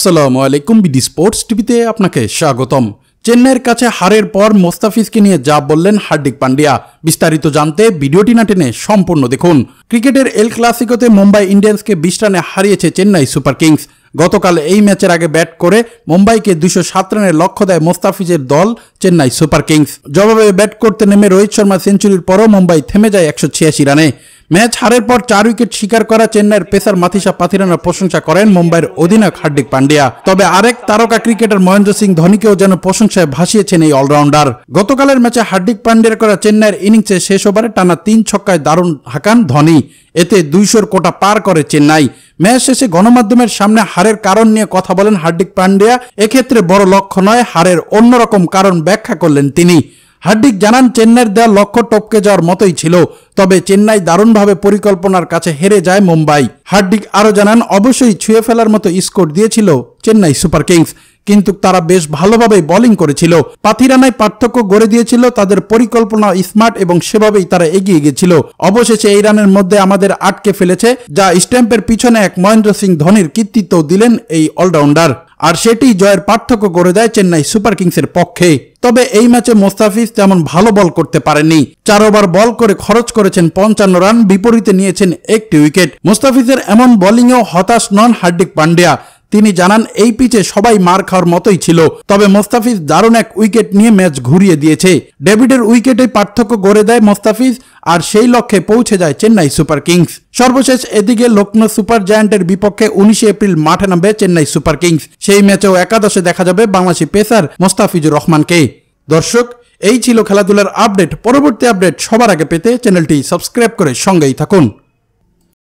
আসসালামু আলাইকুম BD sports টিভিতে আপনাকে স্বাগতম। চেন্নাইয়ের কাছে হারের পর মোস্তাফিজকে নিয়ে যা বললেন হার্দিক পান্ডিয়া, বিস্তারিত জানতে ভিডিওটি না টেনে সম্পূর্ণ দেখুন। ক্রিকেটের এল ক্লাসিকোতে মুম্বাই ইন্ডিয়ান্সকে 20 রানে হারিয়েছে চেন্নাই সুপার কিংস। গতকাল এই ম্যাচের আগে ব্যাট করে মুম্বাইকে 207 রানের লক্ষ্য দেয় মোস্তাফিজের দল চেন্নাই সুপার কিংস। জবাবে ব্যাট করতে নেমে রোহিত শর্মা সেঞ্চুরির পরও মুম্বাই থেমে যায় 186 রানে। ম্যাচ হারের পর 4 উইকেট শিকার করা চেন্নাইয়ের পেসার মাথিসা পাথিরানার প্রশংসা করেন মুম্বাইয়ের অধিনায়ক হার্দিক পান্ডিয়া। তবে আরেক তারকা ক্রিকেটার মহেন্দ্র সিং ধোনিকেও যেন প্রশংসায় ভাসিয়েছেন এই অলরাউন্ডার। গতকালের ম্যাচে হার্দিক পান্ডিয়ার করা চেন্নাইয়ের ইনিংসে শেষ ওভারে টানা 3 ছক্কায় দারুণ হাঁকান ধোনি। এতে 200-র কোটা পার করে চেন্নাই। ম্যাচ শেষে গণমাধ্যমের সামনে হারের কারণ নিয়ে কথা বলেন হার্দিক পান্ডিয়া। এক্ষেত্রে বড় লক্ষ্য নয়, হারের অন্যরকম কারণ ব্যাখ্যা করলেন তিনি। হার্দিক জানান, চেন্নাইয়ের দেওয়া লক্ষ্য টপকে যাওয়ার মতোই ছিল, তবে চেন্নাই দারুণভাবে পরিকল্পনার কাছে হেরে যায় মুম্বাই। হার্দিক আরও জানান, অবশ্যই ছুঁয়ে ফেলার মতো স্কোর দিয়েছিল চেন্নাই সুপার কিংস, কিন্তু তারা বেশ ভালোভাবেই বোলিং করেছিল। পাথিরানায় পার্থক্য গড়ে দিয়েছিল, তাদের পরিকল্পনা স্মার্ট এবং সেভাবেই তারা এগিয়ে গিয়েছিল। অবশেষে এই রানের মধ্যে আমাদের আটকে ফেলেছে, যা স্ট্যাম্পের পিছনে এক মহেন্দ্র সিং ধোনির কৃতিত্ব দিলেন এই অলরাউন্ডার, আর সেটি জয়ের পার্থক্য করে দেয় চেন্নাই সুপার কিংসের পক্ষে। তবে এই ম্যাচে মোস্তাফিজ তেমন ভালো বল করতে পারেননি। 4 ওভার বল করে খরচ করেছেন 55 রান, বিপরীতে নিয়েছেন 1টি উইকেট। মোস্তাফিজের এমন বোলিংয়েও হতাশ নন হার্দিক পান্ডিয়া। তিনি জানান, এই পিচে সবাই মার খাওয়ার মতোই ছিল, তবে মোস্তাফিজ দারুণ এক উইকেট নিয়ে ম্যাচ ঘুরিয়ে দিয়েছে। ডেভিডের উইকেটে পার্থক্য গড়ে দেয় মোস্তাফিজ, আর সেই লক্ষ্যে পৌঁছে যায় চেন্নাই সুপার কিংস। সর্বশেষ এদিকে লখনৌ সুপার জায়ান্টের বিপক্ষে 19 এপ্রিল মাঠে নামবে চেন্নাই সুপার কিংস। সেই ম্যাচেও একাদশে দেখা যাবে বাংলাদেশি পেসার মোস্তাফিজুর রহমানকে। দর্শক, এই ছিল খেলাধুলার আপডেট। পরবর্তী আপডেট সবার আগে পেতে চ্যানেলটি সাবস্ক্রাইব করে সঙ্গেই থাকুন।